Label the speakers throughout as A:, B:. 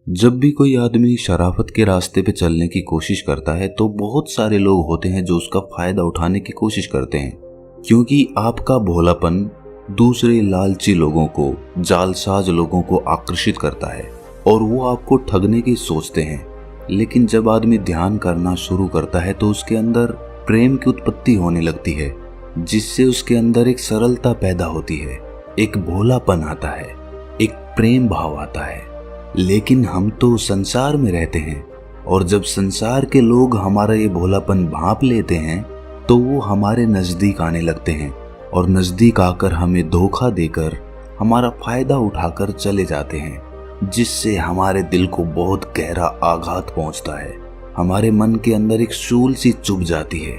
A: जब भी कोई आदमी शराफत के रास्ते पे चलने की कोशिश करता है तो बहुत सारे लोग होते हैं जो उसका फायदा उठाने की कोशिश करते हैं, क्योंकि आपका भोलापन दूसरे लालची लोगों को, जालसाज लोगों को आकर्षित करता है और वो आपको ठगने की सोचते हैं। लेकिन जब आदमी ध्यान करना शुरू करता है तो उसके अंदर प्रेम की उत्पत्ति होने लगती है, जिससे उसके अंदर एक सरलता पैदा होती है, एक भोलापन आता है, एक प्रेम भाव आता है। लेकिन हम तो संसार में रहते हैं और जब संसार के लोग हमारा ये भोलापन भांप लेते हैं तो वो हमारे नजदीक आने लगते हैं और नजदीक आकर हमें धोखा देकर हमारा फायदा उठाकर चले जाते हैं, जिससे हमारे दिल को बहुत गहरा आघात पहुंचता है। हमारे मन के अंदर एक शूल सी चुभ जाती है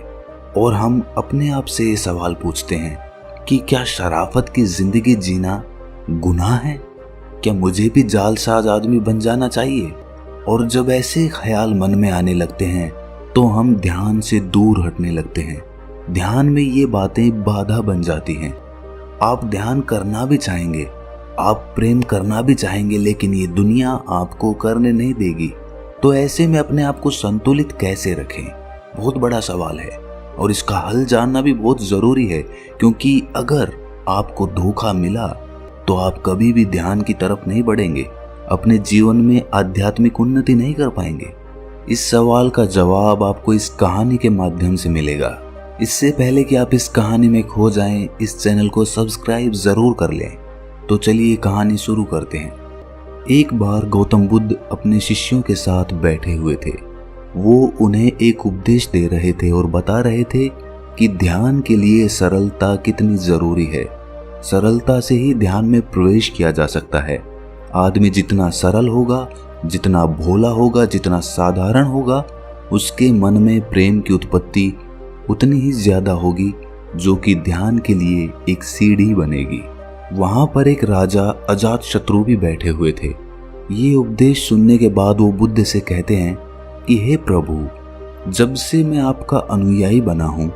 A: और हम अपने आप से ये सवाल पूछते हैं कि क्या शराफत की जिंदगी जीना गुनाह है? क्या मुझे भी जालसाज आदमी बन जाना चाहिए? और जब ऐसे ख्याल मन में आने लगते हैं तो हम ध्यान से दूर हटने लगते हैं। ध्यान में ये बातें बाधा बन जाती हैं। आप ध्यान करना भी चाहेंगे, आप प्रेम करना भी चाहेंगे, लेकिन ये दुनिया आपको करने नहीं देगी। तो ऐसे में अपने आप को संतुलित कैसे रखें? बहुत बड़ा सवाल है और इसका हल जानना भी बहुत जरूरी है, क्योंकि अगर आपको धोखा मिला तो आप कभी भी ध्यान की तरफ नहीं बढ़ेंगे, अपने जीवन में आध्यात्मिक उन्नति नहीं कर पाएंगे। इस सवाल का जवाब आपको इस कहानी के माध्यम से मिलेगा। इससे पहले कि आप इस कहानी में खो जाएं, इस चैनल को सब्सक्राइब जरूर कर लें। तो चलिए कहानी शुरू करते हैं। एक बार गौतम बुद्ध अपने शिष्यों के साथ बैठे हुए थे। वो उन्हें एक उपदेश दे रहे थे और बता रहे थे कि ध्यान के लिए सरलता कितनी जरूरी है। सरलता से ही ध्यान में प्रवेश किया जा सकता है। आदमी जितना सरल होगा, जितना भोला होगा, जितना साधारण होगा, उसके मन में प्रेम की उत्पत्ति उतनी ही ज्यादा होगी, जो कि ध्यान के लिए एक सीढ़ी बनेगी। वहां पर एक राजा अजातशत्रु भी बैठे हुए थे। ये उपदेश सुनने के बाद वो बुद्ध से कहते हैं कि हे प्रभु, जब से मैं आपका अनुयायी बना हूं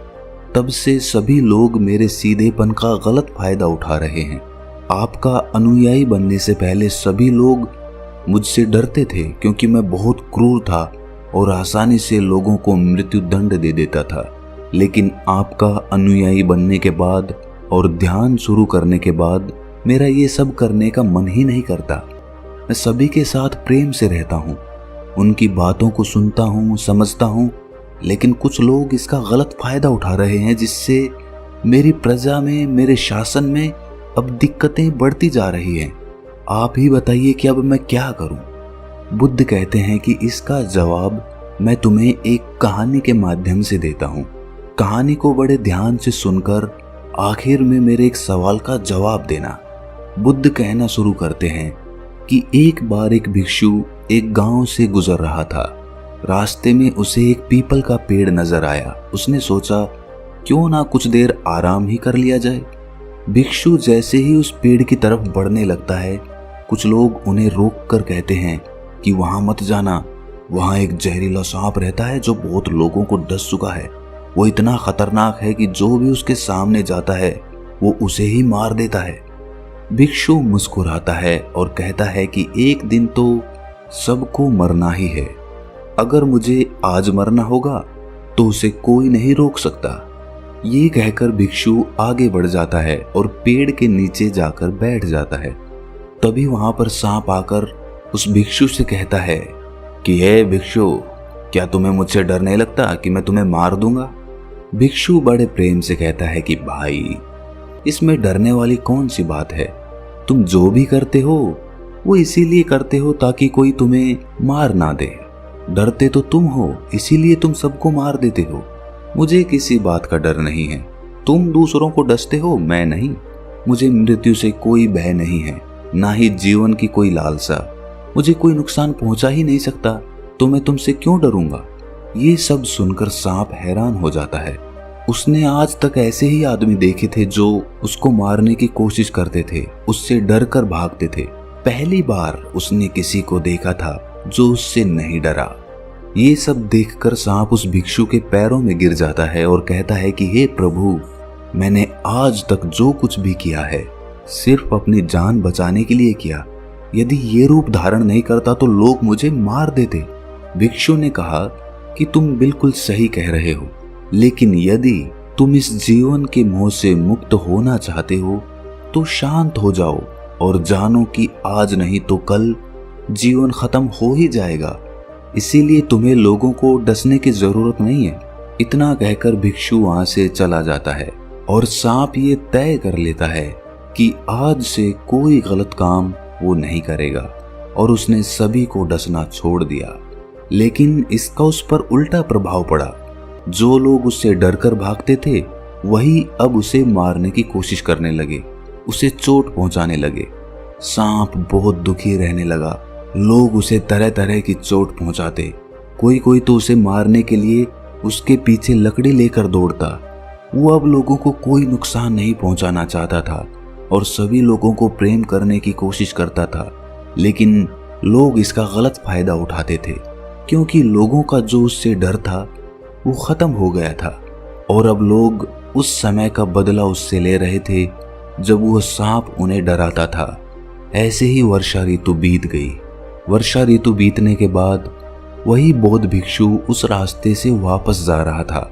A: तब से सभी लोग मेरे सीधेपन का गलत फायदा उठा रहे हैं। आपका अनुयायी बनने से पहले सभी लोग मुझसे डरते थे, क्योंकि मैं बहुत क्रूर था और आसानी से लोगों को मृत्यु दंड दे देता था। लेकिन आपका अनुयायी बनने के बाद और ध्यान शुरू करने के बाद मेरा ये सब करने का मन ही नहीं करता। मैं सभी के साथ प्रेम से रहता हूँ, उनकी बातों को सुनता हूँ, समझता हूँ। लेकिन कुछ लोग इसका गलत फायदा उठा रहे हैं, जिससे मेरी प्रजा में, मेरे शासन में अब दिक्कतें बढ़ती जा रही हैं। आप ही बताइए कि अब मैं क्या करूं? बुद्ध कहते हैं कि इसका जवाब मैं तुम्हें एक कहानी के माध्यम से देता हूं। कहानी को बड़े ध्यान से सुनकर आखिर में मेरे एक सवाल का जवाब देना। बुद्ध कहना शुरू करते हैं कि एक बार एक भिक्षु एक गांव से गुजर रहा था। रास्ते में उसे एक पीपल का पेड़ नजर आया। उसने सोचा क्यों ना कुछ देर आराम ही कर लिया जाए। भिक्षु जैसे ही उस पेड़ की तरफ बढ़ने लगता है, कुछ लोग उन्हें रोक कर कहते हैं कि वहां मत जाना, वहां एक जहरीला सांप रहता है जो बहुत लोगों को डस चुका है। वो इतना खतरनाक है कि जो भी उसके सामने जाता है वो उसे ही मार देता है। भिक्षु मुस्कुराता है और कहता है कि एक दिन तो सबको मरना ही है। अगर मुझे आज मरना होगा तो उसे कोई नहीं रोक सकता। ये कहकर भिक्षु आगे बढ़ जाता है और पेड़ के नीचे जाकर बैठ जाता है। तभी वहां पर सांप आकर उस भिक्षु से कहता है कि हे भिक्षु, क्या तुम्हें मुझसे डर नहीं लगता कि मैं तुम्हें मार दूंगा? भिक्षु बड़े प्रेम से कहता है कि भाई, इसमें डरने वाली कौन सी बात है? तुम जो भी करते हो वो इसीलिए करते हो ताकि कोई तुम्हें मार ना दे। डरते तो तुम हो, इसीलिए तुम सबको मार देते हो। मुझे किसी बात का डर नहीं है। तुम दूसरों को डसते हो, मैं नहीं। मुझे मृत्यु से कोई भय नहीं है, ना ही जीवन की कोई लालसा। मुझे कोई नुकसान पहुंचा ही नहीं सकता, तो मैं तुमसे क्यों डरूंगा? ये सब सुनकर सांप हैरान हो जाता है। उसने आज तक ऐसे ही आदमी देखे थे जो उसको मारने की कोशिश करते थे, उससे डर कर भागते थे। पहली बार उसने किसी को देखा था जो उससे नहीं डरा। ये सब देखकर सांप उस भिक्षु के पैरों में गिर जाता है और कहता है कि हे प्रभु, मैंने आज तक जो कुछ भी किया है सिर्फ अपनी जान बचाने के लिए किया। यदि ये रूप धारण नहीं करता तो लोग मुझे मार देते। भिक्षु ने कहा कि तुम बिल्कुल सही कह रहे हो, लेकिन यदि तुम इस जीवन के मोह से मुक्त होना चाहते हो तो शांत हो जाओ और जानो कि आज नहीं तो कल जीवन खत्म हो ही जाएगा। इसीलिए तुम्हें लोगों को डसने की जरूरत नहीं है। इतना कहकर भिक्षु वहां से चला जाता है और सांप ये तय कर लेता है कि आज से कोई गलत काम वो नहीं करेगा और उसने सभी को डसना छोड़ दिया। लेकिन इसका उस पर उल्टा प्रभाव पड़ा। जो लोग उससे डरकर भागते थे वही अब उसे मारने की कोशिश करने लगे, उसे चोट पहुंचाने लगे। सांप बहुत दुखी रहने लगा। लोग उसे तरह तरह की चोट पहुंचाते। कोई तो उसे मारने के लिए उसके पीछे लकड़ी लेकर दौड़ता। वो अब लोगों को कोई नुकसान नहीं पहुंचाना चाहता था और सभी लोगों को प्रेम करने की कोशिश करता था, लेकिन लोग इसका गलत फायदा उठाते थे क्योंकि लोगों का जो उससे डर था वो खत्म हो गया था और अब लोग उस समय का बदला उससे ले रहे थे जब वो सांप उन्हें डराता था। ऐसे ही वर्षा ऋतु बीत गई। वर्षा ऋतु बीतने के बाद वही बौद्ध भिक्षु उस रास्ते से वापस जा रहा था।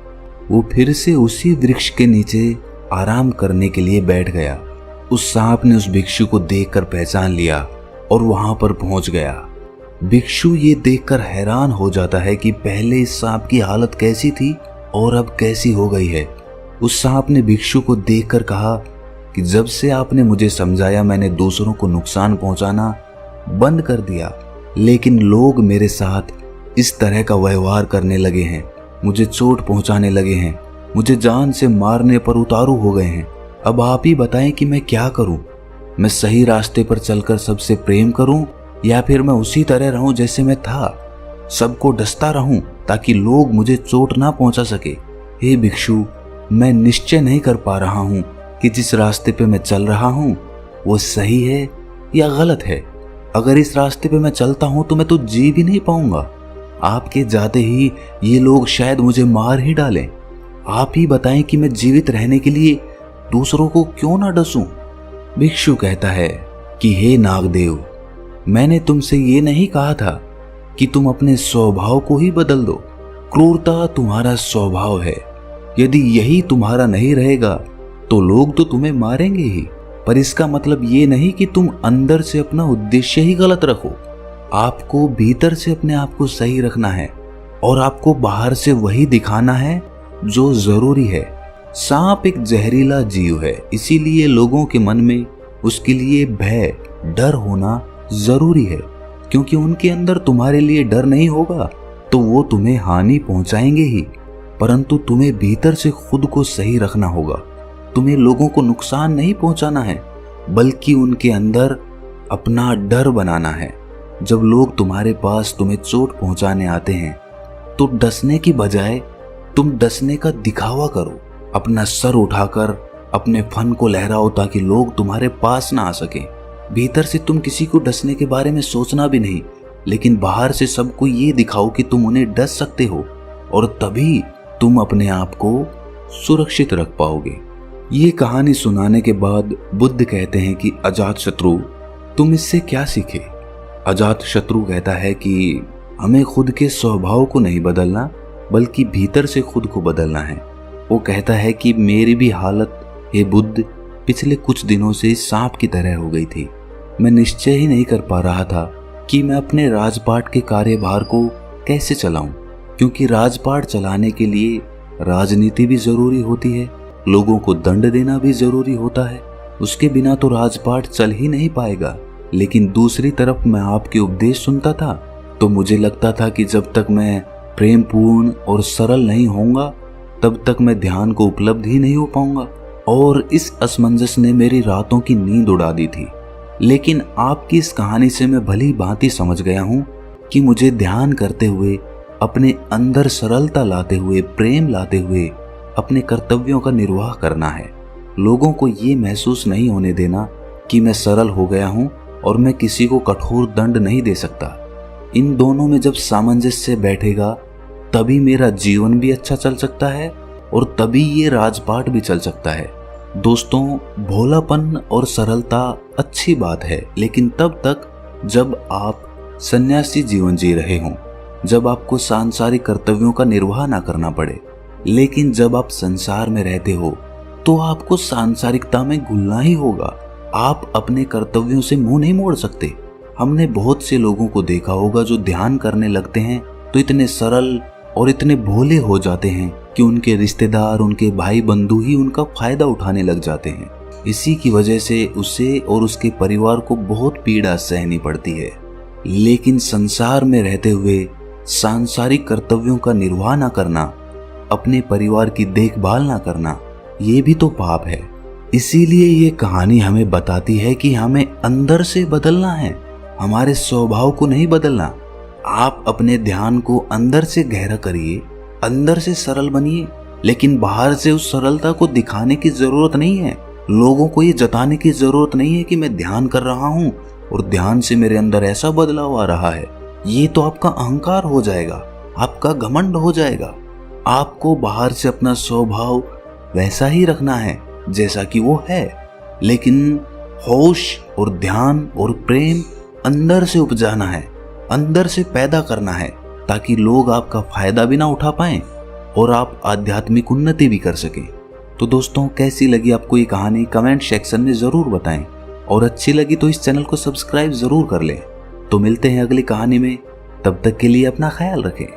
A: वो फिर से उसी वृक्ष के नीचे आराम करने के लिए बैठ गया। उस सांप ने उस भिक्षु को देखकर पहचान लिया और वहां पर पहुंच गया। भिक्षु ये देखकर हैरान हो जाता है कि पहले इस सांप की हालत कैसी थी और अब कैसी हो गई है। उस सांप ने भिक्षु को देखकर कहा कि जब से आपने मुझे समझाया मैंने दूसरों को नुकसान पहुंचाना बंद कर दिया, लेकिन लोग मेरे साथ इस तरह का व्यवहार करने लगे हैं, मुझे चोट पहुंचाने लगे हैं, मुझे जान से मारने पर उतारू हो गए हैं। अब आप ही बताएं कि मैं क्या करूं? मैं सही रास्ते पर चलकर सबसे प्रेम करूं या फिर मैं उसी तरह रहूं जैसे मैं था, सबको डसता रहूं ताकि लोग मुझे चोट ना पहुंचा सके? हे भिक्षु, मैं निश्चय नहीं कर पा रहा हूं कि जिस रास्ते पे मैं चल रहा हूं वो सही है या गलत है। अगर इस रास्ते पे मैं चलता हूं तो मैं तो जी भी नहीं पाऊंगा। आपके जाते ही ये लोग शायद मुझे मार ही डालें। आप ही बताएं कि मैं जीवित रहने के लिए दूसरों को क्यों ना डसूं? भिक्षु कहता है कि हे नागदेव, मैंने तुमसे ये नहीं कहा था कि तुम अपने स्वभाव को ही बदल दो। क्रूरता तुम्हारा स्वभाव है। यदि यही तुम्हारा नहीं रहेगा तो लोग तो तुम्हें मारेंगे ही, पर इसका मतलब ये नहीं कि तुम अंदर से अपना उद्देश्य ही गलत रखो। आपको भीतर से अपने आप को सही रखना है और आपको बाहर से वही दिखाना है जो जरूरी है। सांप एक जहरीला जीव है, इसीलिए लोगों के मन में उसके लिए भय, डर होना जरूरी है, क्योंकि उनके अंदर तुम्हारे लिए डर नहीं होगा तो वो तुम्हें हानि पहुंचाएंगे ही। परंतु तुम्हें भीतर से खुद को सही रखना होगा। तुम्हें लोगों को नुकसान नहीं पहुंचाना है, बल्कि उनके अंदर अपना डर बनाना है। जब लोग तुम्हारे पास तुम्हें चोट पहुंचाने आते हैं तो डसने की बजाय तुम डसने का दिखावा करो। अपना सर उठाकर अपने फन को लहराओ ताकि लोग तुम्हारे पास ना आ सके। भीतर से तुम किसी को डसने के बारे में सोचना भी नहीं, लेकिन बाहर से सबको ये दिखाओ कि तुम उन्हें डस सकते हो और तभी तुम अपने आप को सुरक्षित रख पाओगे। ये कहानी सुनाने के बाद बुद्ध कहते हैं कि अजातशत्रु, तुम इससे क्या सीखे? अजातशत्रु कहता है कि हमें खुद के स्वभाव को नहीं बदलना, बल्कि भीतर से खुद को बदलना है। वो कहता है कि मेरी भी हालत, हे बुद्ध, पिछले कुछ दिनों से सांप की तरह हो गई थी। मैं निश्चय ही नहीं कर पा रहा था कि मैं अपने राजपाट के कार्यभार को कैसे चलाऊं, क्योंकि राजपाट चलाने के लिए राजनीति भी जरूरी होती है, लोगों को दंड देना भी जरूरी होता है। उसके बिना तो राजपाट चल ही नहीं पाएगा। लेकिन दूसरी तरफ मैं आपके उपदेश सुनता था तो मुझे लगता था कि जब तक मैं प्रेमपूर्ण और सरल नहीं होऊंगा तब तक मैं ध्यान को उपलब्ध ही नहीं हो पाऊंगा, और इस असमंजस ने मेरी रातों की नींद उड़ा दी थी। लेकिन आपकी इस कहानी से मैं भली भांति समझ गया हूं कि मुझे ध्यान करते हुए, अपने अंदर सरलता लाते हुए, प्रेम लाते हुए अपने कर्तव्यों का निर्वाह करना है। लोगों को ये महसूस नहीं होने देना कि मैं सरल हो गया हूं और मैं किसी को कठोर दंड नहीं दे सकता। इन दोनों में जब सामंजस्य बैठेगा तभी मेरा जीवन भी अच्छा चल सकता है और तभी ये राजपाट भी चल सकता है। दोस्तों, भोलापन और सरलता अच्छी बात है, लेकिन तब तक जब आप सन्यासी जीवन जी रहे हों, जब आपको सांसारिक कर्तव्यों का निर्वाह ना करना पड़े। लेकिन जब आप संसार में रहते हो तो आपको सांसारिकता में घुलना ही होगा। आप अपने कर्तव्यों से मुंह नहीं मोड़ सकते। हमने बहुत से लोगों को देखा होगा जो ध्यान करने लगते हैं तो इतने सरल और इतने भोले हो जाते हैं कि उनके रिश्तेदार, उनके भाई बंधु ही उनका फायदा उठाने लग जाते हैं। इसी की वजह से उसे और उसके परिवार को बहुत पीड़ा सहनी पड़ती है। लेकिन संसार में रहते हुए सांसारिक कर्तव्यों का निर्वाह न करना, अपने परिवार की देखभाल न करना, ये भी तो पाप है। इसीलिए ये कहानी हमें बताती है कि हमें अंदर से बदलना है, हमारे स्वभाव को नहीं बदलना। आप अपने ध्यान को अंदर से गहरा करिए, अंदर से सरल बनिए, लेकिन बाहर से उस सरलता को दिखाने की जरूरत नहीं है। लोगों को ये जताने की जरूरत नहीं है कि मैं ध्यान कर रहा हूँ और ध्यान से मेरे अंदर ऐसा बदलाव आ रहा है। ये तो आपका अहंकार हो जाएगा, आपका घमंड हो जाएगा। आपको बाहर से अपना स्वभाव वैसा ही रखना है जैसा कि वो है, लेकिन होश और ध्यान और प्रेम अंदर से उपजाना है, अंदर से पैदा करना है, ताकि लोग आपका फायदा भी ना उठा पाएं और आप आध्यात्मिक उन्नति भी कर सकें। तो दोस्तों, कैसी लगी आपको ये कहानी कमेंट सेक्शन में जरूर बताएं, और अच्छी लगी तो इस चैनल को सब्सक्राइब जरूर कर लें। तो मिलते हैं अगली कहानी में, तब तक के लिए अपना ख्याल रखें।